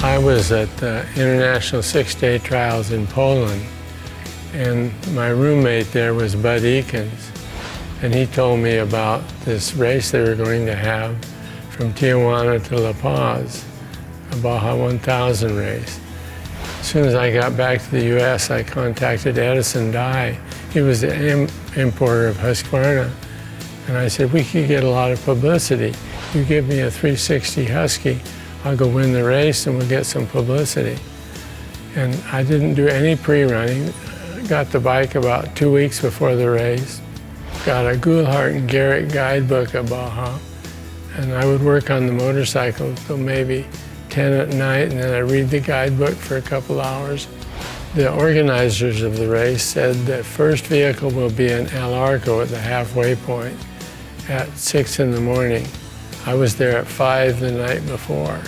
I was at the International Six-Day Trials in Poland, and my roommate there was Bud Eakins, and he told me about this race they were going to have from Tijuana to La Paz, a Baja 1000 race. As soon as I got back to the U.S., I contacted Edison Dye. He was the importer of Husqvarna, and I said, we could get a lot of publicity. You give me a 360 Husky, I'll go win the race and we'll get some publicity. And I didn't do any pre-running. Got the bike about 2 weeks before the race. Got a Goulhart and Garrett guidebook of Baja. And I would work on the motorcycle till maybe 10 at night, and then I read the guidebook for a couple hours. The organizers of the race said the first vehicle will be an El Arco at the halfway point at 6 in the morning. I was there at 5 the night before.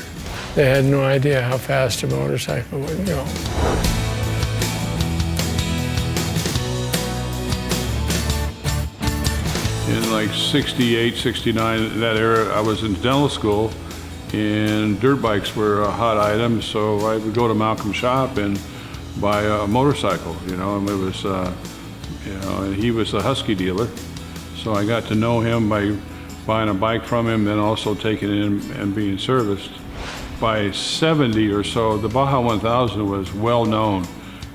They had no idea how fast a motorcycle would go. In like 68, 69, that era, I was in dental school, and dirt bikes were a hot item, so I would go to Malcolm's shop and buy a motorcycle, and it was, and he was a Husky dealer. So I got to know him by buying a bike from him, then also taking it in and being serviced. By 70 or so, the Baja 1000 was well known.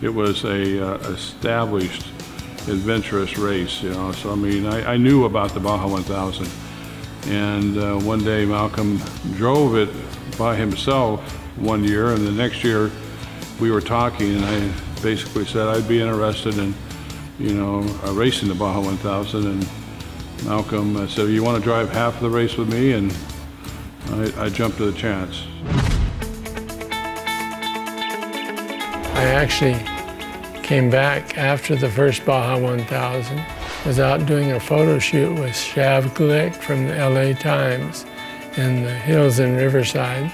It was a established, adventurous race, So I mean, I knew about the Baja 1000. And one day Malcolm drove it by himself one year, and the next year we were talking, and I basically said I'd be interested in, racing the Baja 1000. And Malcolm said, you want to drive half of the race with me? And I jumped to the chance. I actually came back after the first Baja 1000. Was out doing a photo shoot with Shav Glick from the LA Times in the hills in Riverside.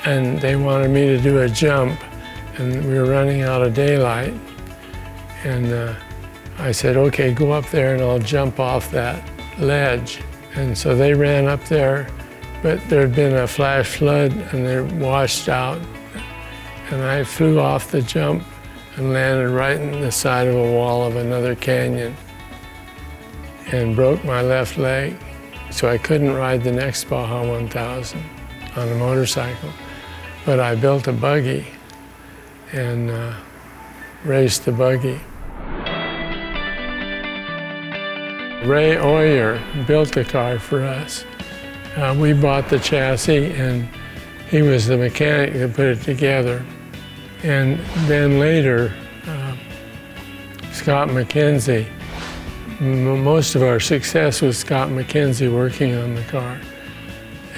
And they wanted me to do a jump, and we were running out of daylight. And I said, okay, go up there and I'll jump off that ledge. And so they ran up there, but there'd been a flash flood and they washed out. And I flew off the jump and landed right in the side of a wall of another canyon and broke my left leg. So I couldn't ride the next Baja 1000 on a motorcycle. But I built a buggy and raced the buggy. Ray Oyer built the car for us. We bought the chassis, and he was the mechanic that put it together. And then later, Scott McKenzie, most of our success was Scott McKenzie working on the car.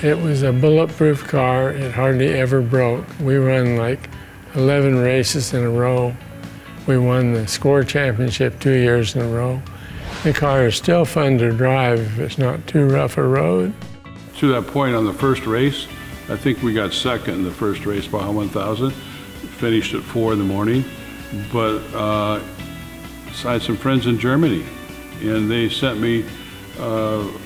It was a bulletproof car. It hardly ever broke. We run like 11 races in a row. We won the SCORE championship 2 years in a row. The car is still fun to drive if it's not too rough a road. To that point on the first race, I think we got second in the first race, Baja 1000. Finished at 4 in the morning, but I had some friends in Germany, and they sent me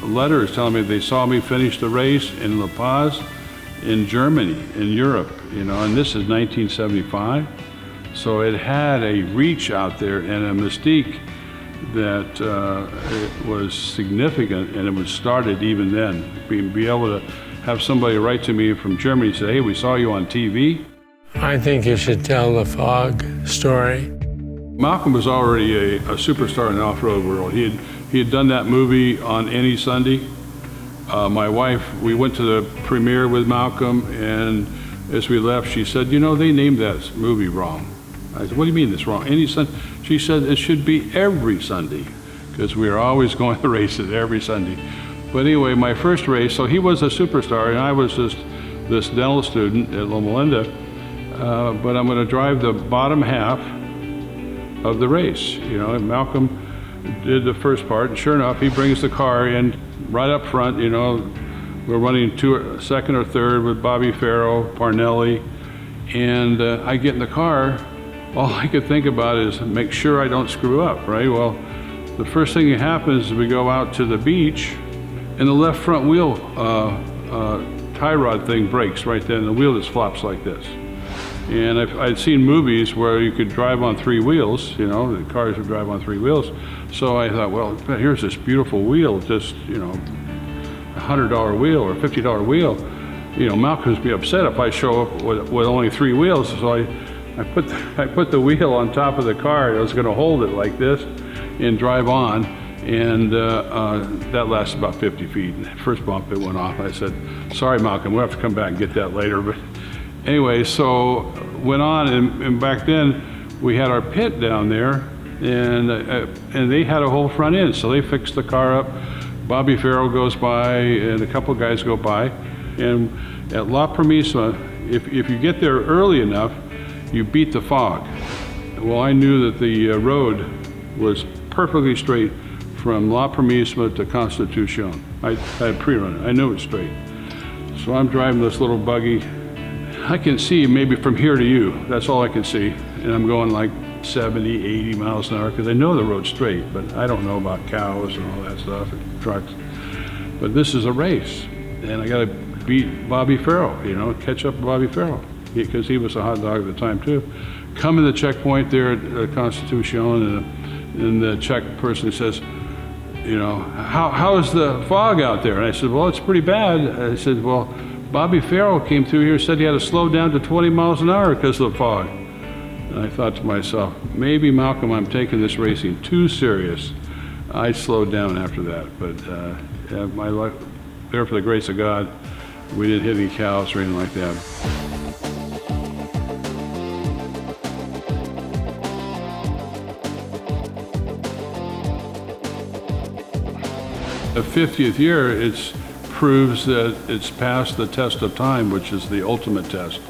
letters telling me they saw me finish the race in La Paz in Germany, in Europe, and this is 1975. So it had a reach out there and a mystique that it was significant, and it was started even then. Be able to have somebody write to me from Germany and say, hey, we saw you on TV. I think you should tell the fog story. Malcolm was already a superstar in the off-road world. He had done that movie on Any Sunday. My wife, we went to the premiere with Malcolm, and as we left, she said, they named that movie wrong. I said, what do you mean it's wrong? Any Sunday? She said it should be every Sunday, because we were always going to races every Sunday. But anyway, my first race, so he was a superstar, and I was just this dental student at Loma Linda. But I'm going to drive the bottom half of the race, and Malcolm did the first part, and sure enough, he brings the car in right up front, we're running second or third with Bobby Farrow, Parnelli, and I get in the car, all I could think about is make sure I don't screw up, right? Well, the first thing that happens is we go out to the beach, and the left front wheel tie rod thing breaks right then, and the wheel just flops like this. And I'd seen movies where you could drive on 3 wheels, you know, the cars would drive on 3 wheels. So I thought, well, here's this beautiful wheel, just, you know, $100 wheel or $50 wheel. You know, Malcolm's be upset if I show up with only 3 wheels. So I put the wheel on top of the car. I was going to hold it like this and drive on. And that lasted about 50 feet. And the first bump, it went off. I said, sorry, Malcolm, we'll have to come back and get that later. But anyway, so went on, and back then we had our pit down there, and they had a whole front end, so they fixed the car up. Bobby Farrell goes by, and a couple guys go by, and at La Promesa, if you get there early enough, you beat the fog. Well, I knew that the road was perfectly straight from La Promesa to Constitucion. I had pre-run it. I knew it was straight. So I'm driving this little buggy. I can see maybe from here to you. That's all I can see. And I'm going like 70, 80 miles an hour because I know the road's straight, but I don't know about cows and all that stuff and trucks. But this is a race, and I got to beat Bobby Farrell, you know, catch up to Bobby Farrell because he was a hot dog at the time too. Come to the checkpoint there at Constitucion, and the check person says, you know, how's the fog out there? And I said, well, it's pretty bad. I said, well, Bobby Farrell came through here and said he had to slow down to 20 miles an hour because of the fog. And I thought to myself, maybe, Malcolm, I'm taking this racing too serious. I slowed down after that, but yeah, my luck, there for the grace of God, we didn't hit any cows or anything like that. The 50th year, it proves that it's passed the test of time, which is the ultimate test.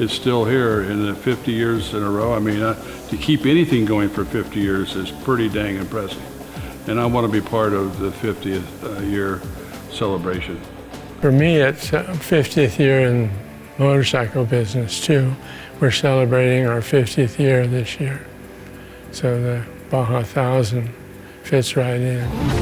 It's still here in the 50 years in a row. I mean, to keep anything going for 50 years is pretty dang impressive. And I want to be part of the 50th year celebration. For me, it's 50th year in motorcycle business too. We're celebrating our 50th year this year. So the Baja 1000 fits right in.